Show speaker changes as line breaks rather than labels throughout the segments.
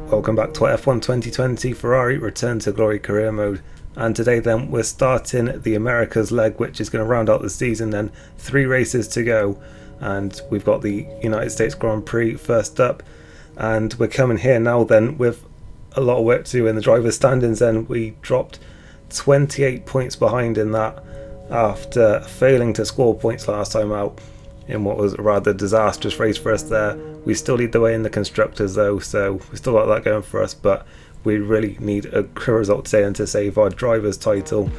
Welcome back to our F1 2020 Ferrari Return to Glory career mode, and today then we're starting the Americas leg, which is going to round out the season. Then 3 races to go, and we've got the United States Grand Prix first up, and we're coming here now then with a lot of work to do in the driver's standings. Then we dropped 28 points behind in that after failing to score points last time out in what was a rather disastrous race for us there. We still lead the way in the constructors though, so we still got that going for us, but we really need a good result today and to save our driver's title.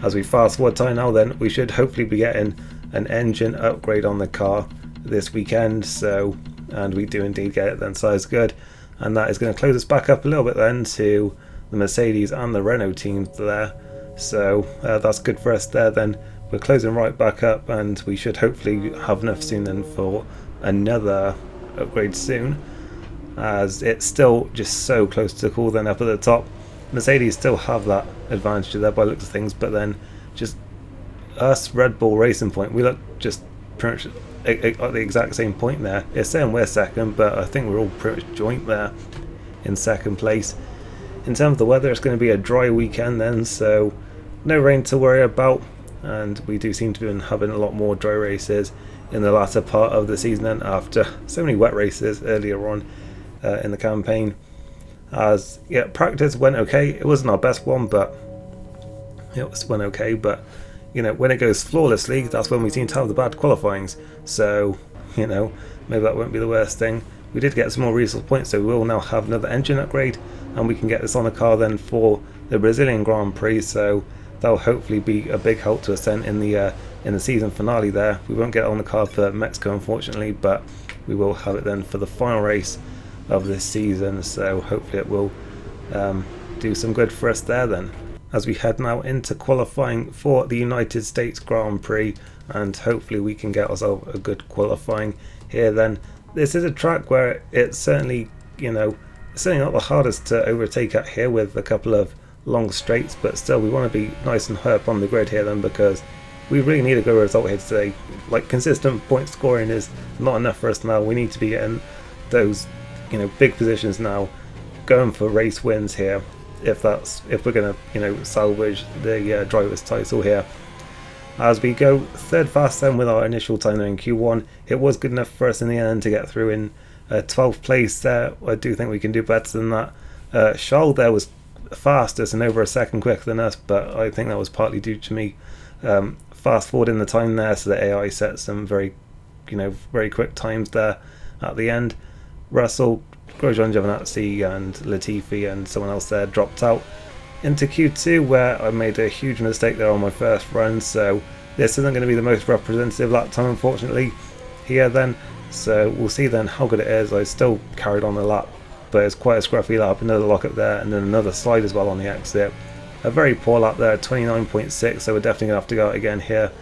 As we fast forward time now then, we should hopefully be getting an engine upgrade on the car this weekend, so, and we do indeed get it then, so that's good. And that is going to close us back up a little bit then to the Mercedes and the Renault teams there, so that's good for us there then. We're closing right back up, and we should hopefully have enough soon then for another upgrade soon, as it's still just so close to call then up at the top. Mercedes still have that advantage there by the looks of things, but then just us, Red Bull, Racing Point, we look just pretty much at the exact same point there. It's saying we're second, but I think we're all pretty much joint there in second place. In terms of the weather, it's going to be a dry weekend then, so no rain to worry about. And we do seem to be having a lot more dry races in the latter part of the season then, after so many wet races earlier on in the campaign. As practice went okay. It wasn't our best one, but it went okay. But when it goes flawlessly, that's when we seem to have the bad qualifyings. So maybe that won't be the worst thing. We did get some more resource points, so we will now have another engine upgrade, and we can get this on the car then for the Brazilian Grand Prix. So that'll hopefully be a big help to us then in the season finale there. We won't get it on the card for Mexico unfortunately, but we will have it then for the final race of this season, so hopefully it will do some good for us there then. As we head now into qualifying for the United States Grand Prix, and hopefully we can get ourselves a good qualifying here then. This is a track where it's certainly, certainly not the hardest to overtake at here with a couple of long straights, but still we want to be nice and high up on the grid here then, because we really need a good result here today. Like, consistent point scoring is not enough for us now. We need to be getting those big positions now, going for race wins here if we're going to salvage the driver's title here. As we go third fast then with our initial time there in Q1, it was good enough for us in the end to get through in 12th place there. I do think we can do better than that. Charles there was fastest and over a second quicker than us, but I think that was partly due to me fast forwarding the time there, so the AI set some very quick times there at the end. Russell, Grosjean, Giovinazzi and Latifi and someone else there dropped out into Q2, where I made a huge mistake there on my first run, so this isn't going to be the most representative lap time unfortunately here then, so we'll see then how good it is. I still carried on the lap, but it's quite a scruffy lap. Another lock up there, and then another slide as well on the exit. A very poor lap there, 29.6, so we're definitely going to have to go out again here.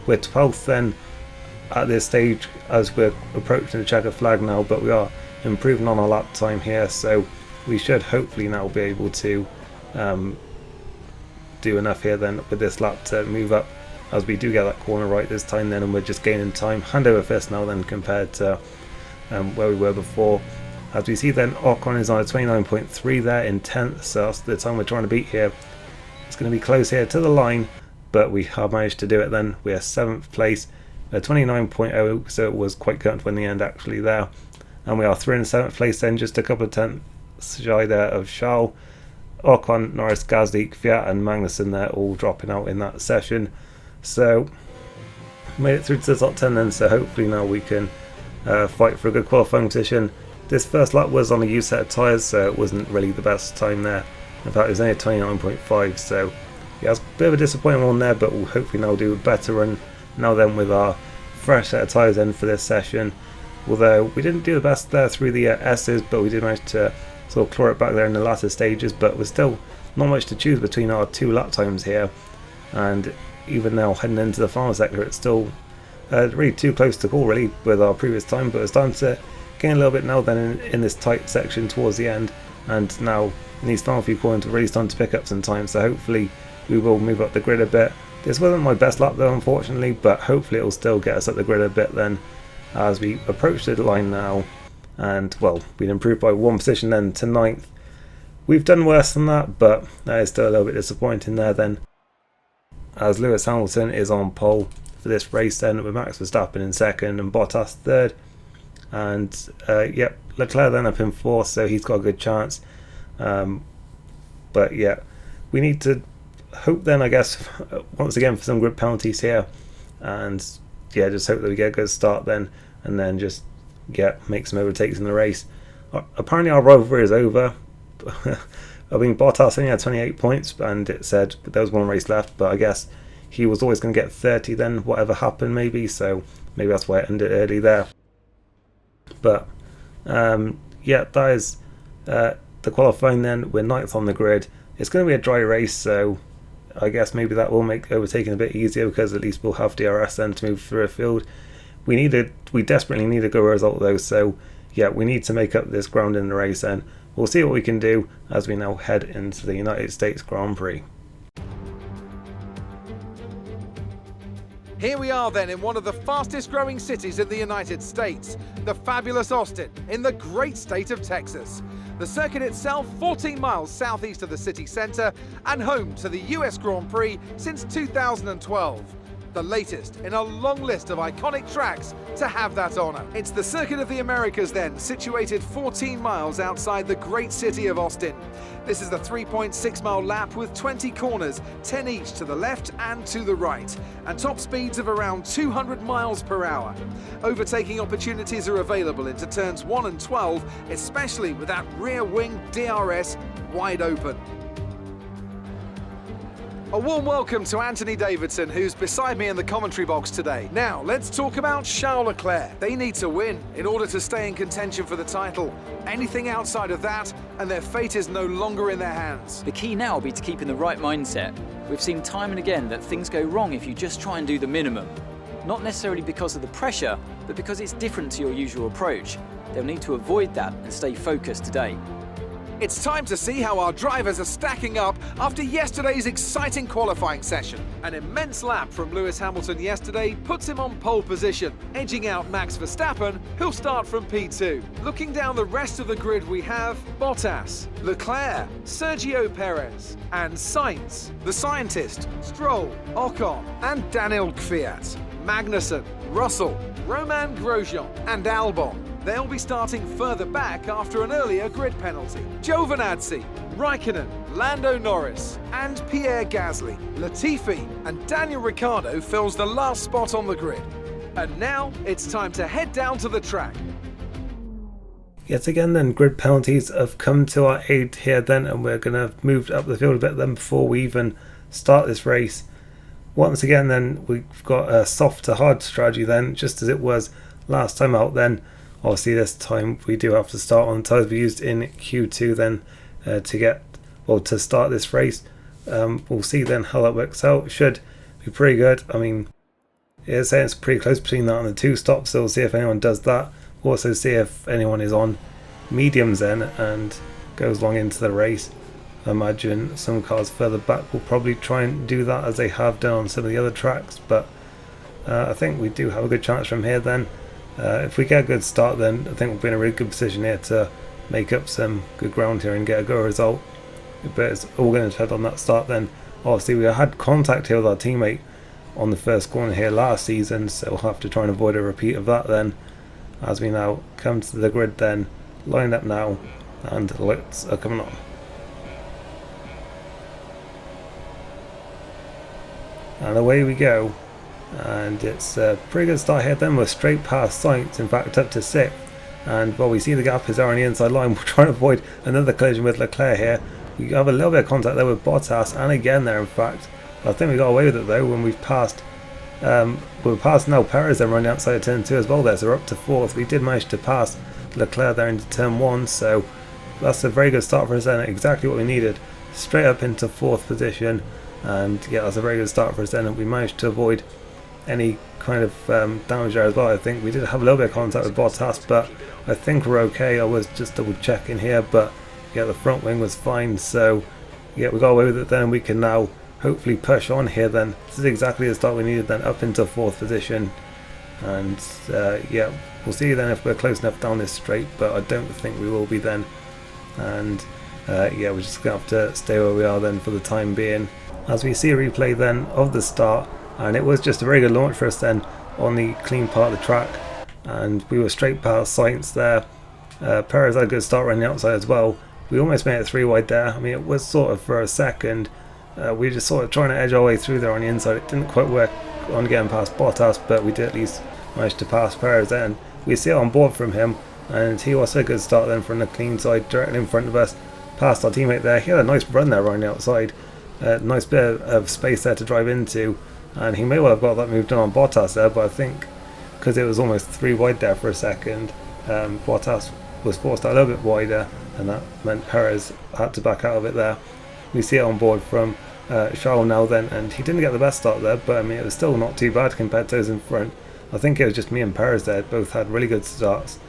We're 12th then at this stage as we're approaching the checkered flag now, but we are improving on our lap time here, so we should hopefully now be able to do enough here then with this lap to move up, as we do get that corner right this time then, and we're just gaining time hand over fist now then compared to where we were before. As we see then, Ocon is on a 29.3 there in 10th, so that's the time we're trying to beat here. It's going to be close here to the line, but we have managed to do it then. We are 7th place, 29.0, so it was quite comfortable in the end actually there. And we are 3 in 7th place then, just a couple of tenths shy there of Charles. Ocon, Norris, Gasly, Fiat and Magnussen there all dropping out in that session. So made it through to the top 10 then, so hopefully now we can fight for a good qualifying position. This first lap was on a used set of tyres, so it wasn't really the best time there. In fact, it was only a 29.5, so yeah, it's a bit of a disappointing one there, but we'll hopefully now do a better run now then with our fresh set of tyres in for this session. Although we didn't do the best there through the S's, but we did manage to sort of claw it back there in the latter stages, but we're still not much to choose between our 2 lap times here. And even now heading into the final sector, it's still really too close to call really with our previous time, but it's time to gain a little bit now then in this tight section towards the end, and now in these final few corners we're really starting to pick up some time, so hopefully we will move up the grid a bit. This wasn't my best lap though unfortunately, but hopefully it will still get us up the grid a bit then as we approach the line now. and well, we'd improved by 1 position then to 9th. We've done worse than that, but that is still a little bit disappointing there then, as Lewis Hamilton is on pole for this race then, with Max Verstappen in 2nd and Bottas 3rd, and yep, Leclerc then up in 4th, so he's got a good chance. But yeah, we need to hope then, I guess, once again for some grid penalties here, and yeah, just hope that we get a good start then, and then just make some overtakes in the race. Apparently our rivalry is over. I mean, Bottas only had 28 points, and it said there was 1 race left, but I guess he was always going to get 30 then, whatever happened maybe, so maybe that's why it ended early there. But yeah, that is the qualifying then. We're 9th on the grid. It's going to be a dry race, so I guess maybe that will make overtaking a bit easier, because at least we'll have DRS then to move through a field. We desperately need a good result though, so yeah, we need to make up this ground in the race, and we'll see what we can do as we now head into the United States Grand Prix.
Here we are then in one of the fastest growing cities in the United States, the fabulous Austin, in the great state of Texas. The circuit itself 14 miles southeast of the city centre and home to the US Grand Prix since 2012. The latest in a long list of iconic tracks to have that honour. It's the Circuit of the Americas then, situated 14 miles outside the great city of Austin. This is the 3.6 mile lap with 20 corners, 10 each to the left and to the right, and top speeds of around 200 miles per hour. Overtaking opportunities are available into turns 1 and 12, especially with that rear wing DRS wide open. A warm welcome to Anthony Davidson, who's beside me in the commentary box today. Now, let's talk about Charles Leclerc. They need to win in order to stay in contention for the title. Anything outside of that, and their fate is no longer in their hands.
The key now will be to keep in the right mindset. We've seen time and again that things go wrong if you just try and do the minimum. Not necessarily because of the pressure, but because it's different to your usual approach. They'll need to avoid that and stay focused today.
It's time to see how our drivers are stacking up after yesterday's exciting qualifying session. An immense lap from Lewis Hamilton yesterday puts him on pole position, edging out Max Verstappen, who'll start from P2. Looking down the rest of the grid, we have Bottas, Leclerc, Sergio Perez, and Sainz, the scientist, Stroll, Ocon, and Daniel Kvyat, Magnussen, Russell, Romain Grosjean, and Albon. They'll be starting further back after an earlier grid penalty. Giovinazzi, Raikkonen, Lando Norris, and Pierre Gasly, Latifi, and Daniel Ricciardo fills the last spot on the grid. And now it's time to head down to the track.
Yet again then, grid penalties have come to our aid here then, and we're going to move up the field a bit then before we even start this race. Once again then, we've got a soft to hard strategy then, just as it was last time out then. Obviously this time we do have to start on the tyres we used in Q2 then to start this race. We'll see then how that works out. It should be pretty good. I mean, it's saying it's pretty close between that and the 2 stops, so we'll see if anyone does that. We'll also see if anyone is on mediums then and goes long into the race. I imagine some cars further back will probably try and do that, as they have done on some of the other tracks, but I think we do have a good chance from here then. If we get a good start, then I think we'll be in a really good position here to make up some good ground here and get a good result. But it's all going to depend on that start then. Obviously we had contact here with our teammate on the first corner here last season, so we'll have to try and avoid a repeat of that then, as we now come to the grid then, lined up now, and the lights are coming on. And away we go. And it's a pretty good start here then. We're straight past Sainz, in fact up to 6th, and while we see the gap is there on the inside line, we're trying to avoid another collision with Leclerc here. We have a little bit of contact there with Bottas, and again there in fact, but I think we got away with it though when we've passed we're past now Perez then running outside of turn 2 as well there, so we're up to 4th. We did manage to pass Leclerc there into turn 1, so that's a very good start for us then, exactly what we needed, straight up into 4th position. And yeah, that's a very good start for us then, and we managed to avoid any kind of damage there as well. I think we did have a little bit of contact with Bottas, but I think we're okay. I was just double checking here, but yeah, the front wing was fine, so yeah, we got away with it then. We can now hopefully push on here then. This is exactly the start we needed then, up into 4th position, and yeah, we'll see then if we're close enough down this straight, but I don't think we will be then. And yeah, we're just going to have to stay where we are then for the time being, as we see a replay then of the start. And it was just a very good launch for us then on the clean part of the track, and we were straight past Sainz there. Perez had a good start around the outside as well. We almost made it 3 wide there. I mean, it was sort of for a second. We were just sort of trying to edge our way through there on the inside. It didn't quite work on getting past Bottas, but we did at least manage to pass Perez then. We see it on board from him, and he was a good start then from the clean side, directly in front of us, past our teammate there. He had a nice run there around the outside. Nice bit of space there to drive into, and he may well have got that moved on Bottas there, but I think because it was almost 3 wide there for a second, Bottas was forced out a little bit wider, and that meant Perez had to back out of it there. We see it on board from Charles now then, and he didn't get the best start there, but I mean, it was still not too bad compared to those in front. I think it was just me and Perez there, both had really good starts,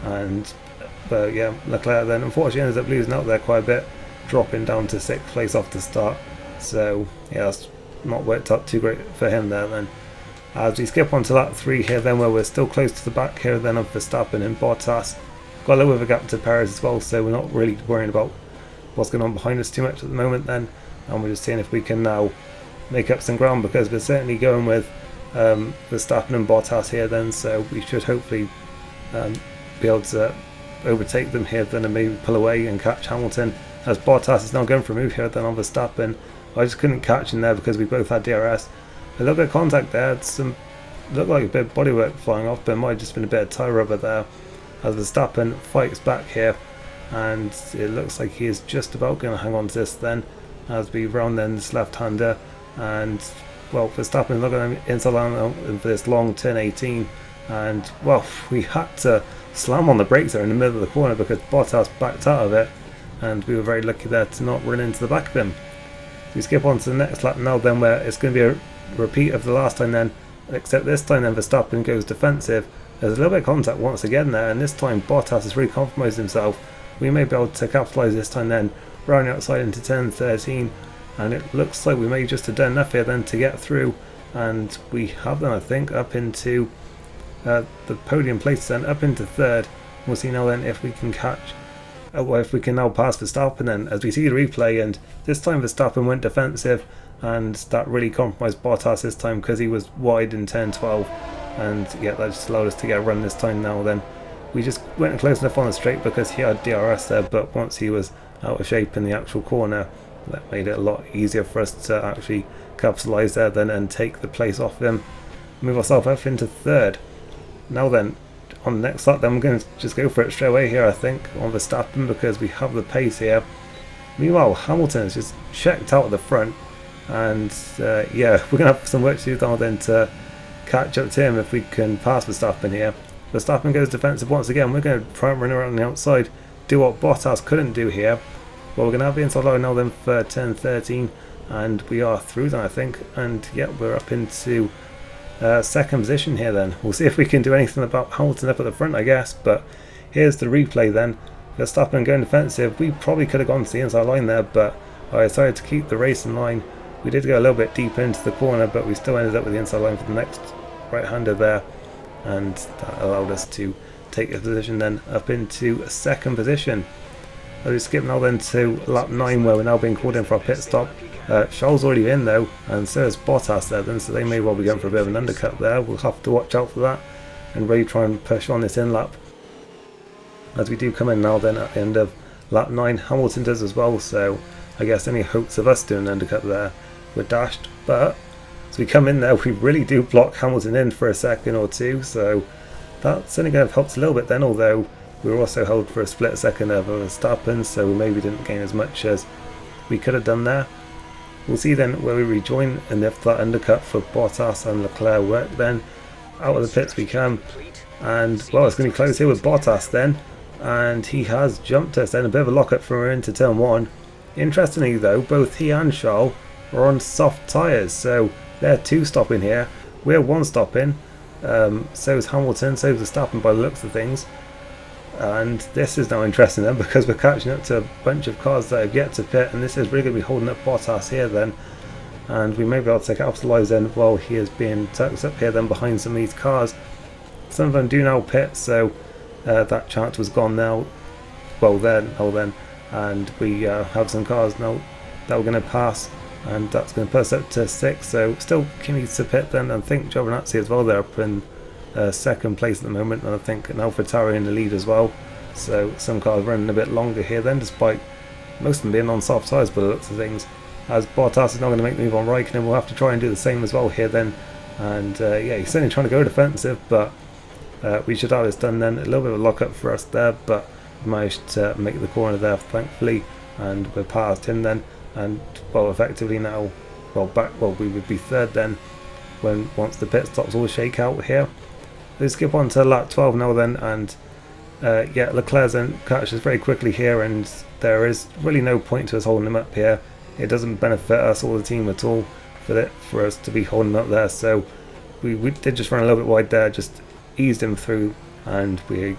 but yeah, Leclerc then unfortunately ended up losing out there quite a bit, dropping down to 6th place off the start. So yeah, that's not worked out too great for him there then. As we skip on to lap 3 here then, where we're still close to the back here then of Verstappen and Bottas. Got a little bit of a gap to Perez as well, so we're not really worrying about what's going on behind us too much at the moment then, and we're just seeing if we can now make up some ground, because we're certainly going with Verstappen and Bottas here then, so we should hopefully be able to overtake them here then and maybe pull away and catch Hamilton, as Bottas is now going for a move here then on Verstappen. I just couldn't catch him there because we both had DRS. A little bit of contact there, looked like a bit of bodywork flying off, but it might have just been a bit of tyre rubber there, as Verstappen fights back here, and it looks like he is just about going to hang on to this then, as we round then this left-hander. And well, Verstappen looking inside line for this long turn 18, and well, we had to slam on the brakes there in the middle of the corner because Bottas backed out of it, and we were very lucky there to not run into the back of him. So we skip on to the next lap now then, where it's going to be a repeat of the last time then, except this time then Verstappen goes defensive. There's a little bit of contact once again there, and this time Bottas has really compromised himself. We may be able to capitalise this time then, rounding outside into turn 13, and it looks like we may just have done enough here then to get through, and we have then I think up into the podium place then, up into 3rd. We'll see now then if we can catch, if we can now pass Verstappen then, as we see the replay, and this time Verstappen went defensive, and that really compromised Bottas this time because he was wide in turn 12, and yeah, that just allowed us to get a run this time now then. We just went close enough on the straight because he had DRS there, but once he was out of shape in the actual corner, that made it a lot easier for us to actually capitalise there then and take the place off him, move ourselves up into 3rd. Now then, on the next lap then, we're going to just go for it straight away here I think, on Verstappen, because we have the pace here. Meanwhile, Hamilton is just checked out at the front, and yeah, we're going to have some work to do now then to catch up to him if we can pass Verstappen here. Verstappen goes defensive once again. We're going to try and run around the outside, do what Bottas couldn't do here. Well, we're going to have the inside line now then for turn 13, and we are through then I think, and yeah, we're up into 2nd position here then. We'll see if we can do anything about Hamilton up at the front I guess, but here's the replay then. Verstappen going defensive. We probably could have gone to the inside line there, but I decided to keep the race in line. We did go a little bit deeper into the corner, but we still ended up with the inside line for the next right-hander there, and that allowed us to take a position then up into 2nd position. So we skip now then to lap 9, where we're now being called in for our pit stop. Charles already in though, and so is Bottas there then, so they may well be going for a bit of an undercut there. We'll have to watch out for that and really try and push on this in lap. As we do come in now then at the end of lap 9, Hamilton does as well, so I guess any hopes of us doing an undercut there were dashed. But as we come in there, we really do block Hamilton in for a second or two, so that's only going to help us a little bit then, although we were also held for a split second of Verstappen, so we maybe didn't gain as much as we could have done there. We'll see then where we rejoin, and if that undercut for Bottas and Leclerc work, then out of the pits we come. And well, it's going to be close here with Bottas then, and he has jumped us then, a bit of a lock-up from her into turn 1. Interestingly though, both he and Charles are on soft tyres, so they're 2 stopping here, we're 1 stopping, so is Hamilton, so is Verstappen by the looks of things. And this is now interesting then, because we're catching up to a bunch of cars that have yet to pit, and this is really going to be holding up Bottas here then, and we may be able to capitalise then while he is being tucked up here then behind some of these cars. some of them do now pit, so that chance was gone now. Well then, and we have some cars now that we're going to pass, and that's going to put us up to 6. So still needs to pit then. I think Giovinazzi as well, they're up in second place at the moment, and I think an AlphaTauri in the lead as well. So some cars running a bit longer here then, despite most of them being on soft tyres by the looks of things. As Bottas is not going to make the move on Raikkonen, we'll have to try and do the same as well here then. And yeah, he's certainly trying to go defensive, but we should have this done then. A little bit of a lock up for us there, but we managed to make the corner there thankfully, and we're past him then. And well, effectively now, well we would be third then once the pit stops all shake out here. We skip on to lap 12 now then, and yeah, Leclerc then catches very quickly here, and there is really no point to us holding him up here. It doesn't benefit us or the team at all for us to be holding him up there, so we did just run a little bit wide there, just eased him through, and we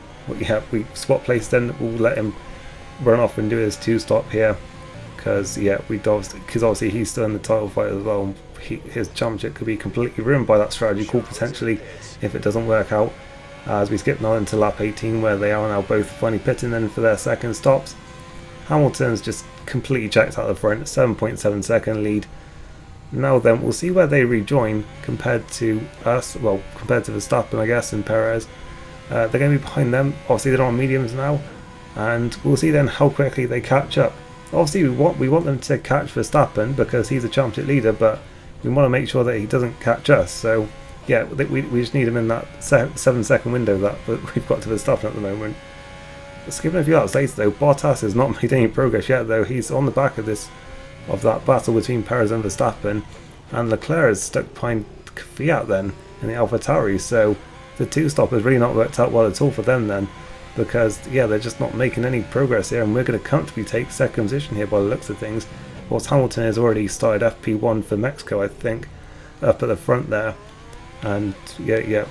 swap place then. We'll let him run off and do his 2-stop here, because yeah, obviously he's still in the title fight as well. His championship could be completely ruined by that strategy call potentially if it doesn't work out. As we skip now into lap 18, where they are now both finally pitting then for their second stops. Hamilton's just completely checked out the front, 7.7 second lead. Now then, we'll see where they rejoin compared to us, well, compared to Verstappen I guess and Perez. They're going to be behind them. Obviously they're on mediums now, and we'll see then how quickly they catch up. Obviously we want them to catch Verstappen because he's a championship leader, but we want to make sure that he doesn't catch us. So yeah, we just need him in that 7-second window that we've got to Verstappen at the moment. Skipping a few laps later though, Bottas has not made any progress yet though. He's on the back of that battle between Perez and Verstappen, and Leclerc is stuck behind Fiat then in the AlphaTauri, so the 2-stop has really not worked out well at all for them then, because yeah, they're just not making any progress here, and we're going to comfortably take second position here by the looks of things. Whilst Hamilton has already started FP1 for Mexico, I think, up at the front there, and yeah,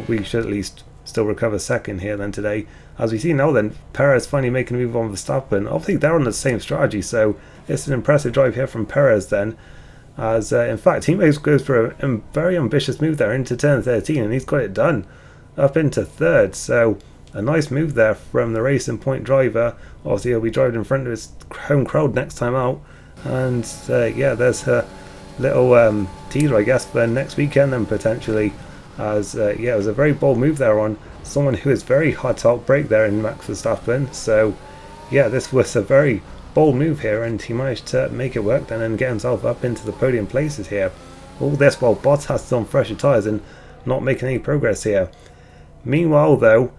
we should at least still recover second here then today. As we see now then, Perez finally making a move on Verstappen. Obviously they're on the same strategy, so it's an impressive drive here from Perez then. As in fact, he goes for a very ambitious move there into turn 13, and he's got it done up into third. So a nice move there from the Racing Point driver. Obviously he'll be driving in front of his home crowd next time out. And yeah, there's a little teaser I guess for next weekend then potentially. As yeah, it was a very bold move there on someone who is very hard to outbrake there in Max Verstappen. So yeah, this was a very bold move here, and he managed to make it work then and get himself up into the podium places here. All this while Bottas is on fresher tyres and not making any progress here. Meanwhile though,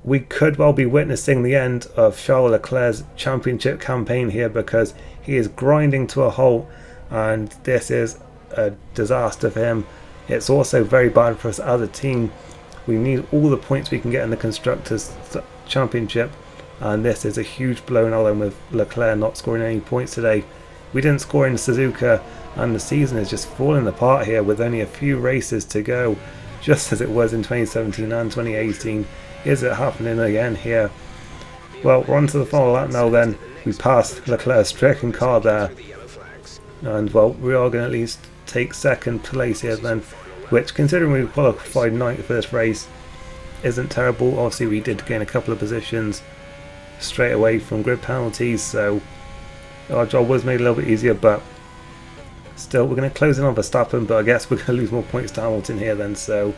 we could well be witnessing the end of Charles Leclerc's championship campaign here, because he is grinding to a halt, and this is a disaster for him. It's also very bad for us as a team. We need all the points we can get in the Constructors' Championship, and this is a huge blow now then with Leclerc not scoring any points today. We didn't score in Suzuka, and the season is just falling apart here with only a few races to go, just as it was in 2017 and 2018. Is it happening again here? Well, we're on to the final lap now then. We passed Leclerc's stricken car there, and well, we are going to at least take second place here then, which, considering we qualified 9th for this race, isn't terrible. Obviously we did gain a couple of positions straight away from grid penalties, so our job was made a little bit easier, but still we're going to close in on Verstappen, but I guess we're going to lose more points to Hamilton here then, so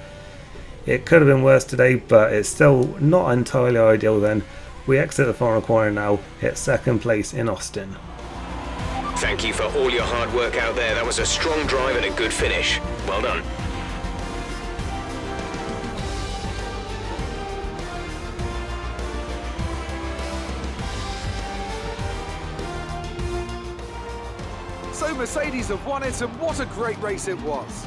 it could have been worse today, but it's still not entirely ideal then. We exit the final corner now, hit second place in Austin.
Thank you for all your hard work out there. That was a strong drive and a good finish. Well done.
So Mercedes have won it, and what a great race it was.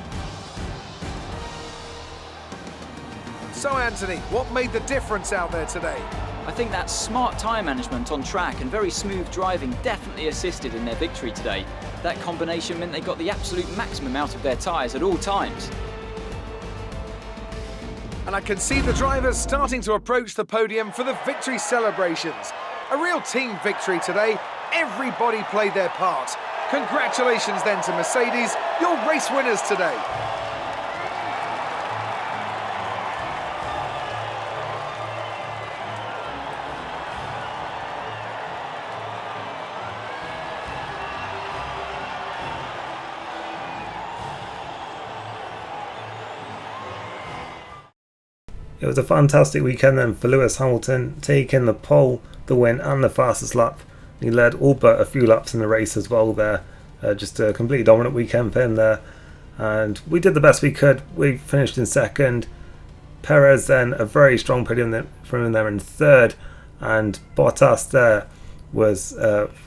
So Anthony, what made the difference out there today?
I think that smart tyre management on track and very smooth driving definitely assisted in their victory today. That combination meant they got the absolute maximum out of their tyres at all times.
And I can see the drivers starting to approach the podium for the victory celebrations. A real team victory today. Everybody played their part. Congratulations then to Mercedes, your race winners today.
It was a fantastic weekend then for Lewis Hamilton, taking the pole, the win and the fastest lap. He led all but a few laps in the race as well there. Just a completely dominant weekend for him there. And we did the best we could. We finished in second. Perez then a very strong podium from him there in third. And Bottas there was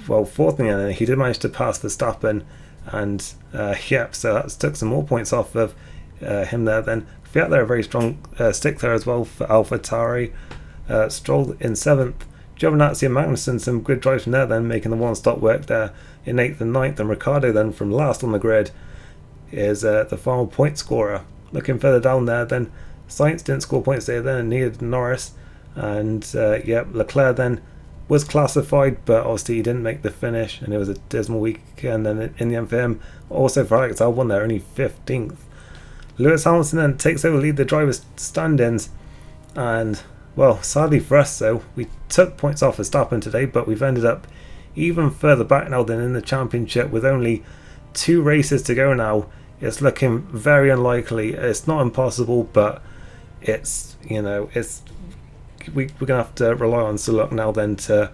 fourth in the end. He did manage to pass Verstappen. And so that took some more points off of him there then. Fiat there a very strong stick there as well for AlphaTauri. Stroll in seventh. Giovinazzi and Magnussen, some good drives from there then, making the one-stop work there in 8th and 9th. And Ricciardo then from last on the grid is the final point scorer. Looking further down there then, Sainz didn't score points there then, and neither did Norris. And Leclerc then was classified, but obviously he didn't make the finish, and it was a dismal weekend then in the end for him. Also for Alex Albon there, only 15th. Lewis Hamilton then takes over lead the drivers' standings, and well, sadly for us though, we took points off Verstappen today, but we've ended up even further back now than in the championship with only 2 races to go now. It's looking very unlikely. It's not impossible, but it's, we're going to have to rely on Suluk now then to,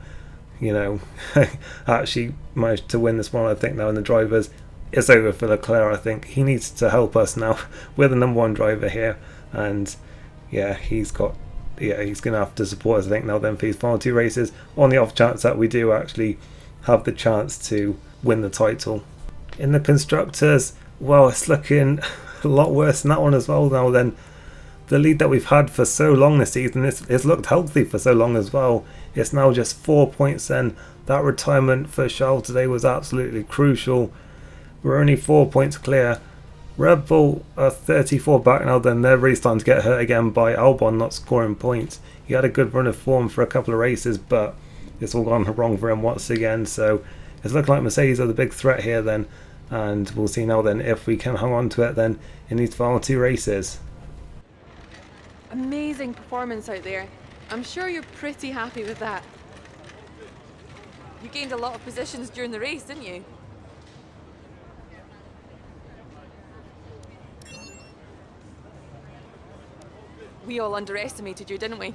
actually manage to win this one, I think, now in the drivers. It's over for Leclerc, I think. He needs to help us now. We're the number 1 driver here, and he's going to have to support us, I think, now then for these final 2 races, on the off chance that we do actually have the chance to win the title. In the constructors, well, it's looking a lot worse than that one as well now then. The lead that we've had for so long this season, it's looked healthy for so long as well. It's now just 4 points then. That retirement for Charles today was absolutely crucial. We're only 4 points clear. Red Bull are 34 back now then. They're really starting to get hurt again by Albon not scoring points. He had a good run of form for a couple of races, but it's all gone wrong for him once again. So it's looking like Mercedes are the big threat here then. And we'll see now then if we can hang on to it then in these final 2 races.
Amazing performance out there. I'm sure you're pretty happy with that. You gained a lot of positions during the race, didn't you? We all underestimated you, didn't we?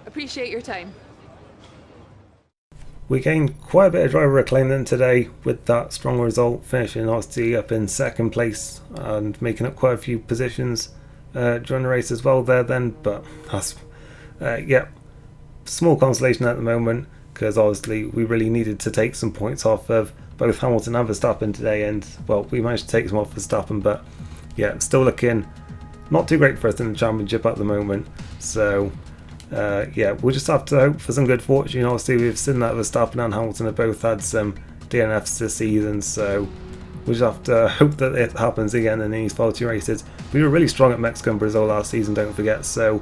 Appreciate your time.
We gained quite a bit of driver acclaim then today with that strong result, finishing obviously up in second place and making up quite a few positions during the race as well there then. But that's small consolation at the moment, because obviously we really needed to take some points off of both Hamilton and Verstappen today, and well, we managed to take some off Verstappen, but still looking not too great for us in the championship at the moment. So we'll just have to hope for some good fortune. Obviously we've seen that Verstappen and Hamilton have both had some DNFs this season, so we'll just have to hope that it happens again in these final 2 races. We were really strong at Mexico and Brazil last season, don't forget, so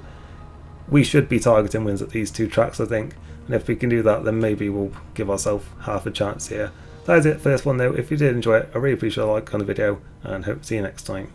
we should be targeting wins at these 2 tracks, I think. And if we can do that, then maybe we'll give ourselves half a chance here. That is it for this one though. If you did enjoy it, I really appreciate a like on the video, and hope to see you next time.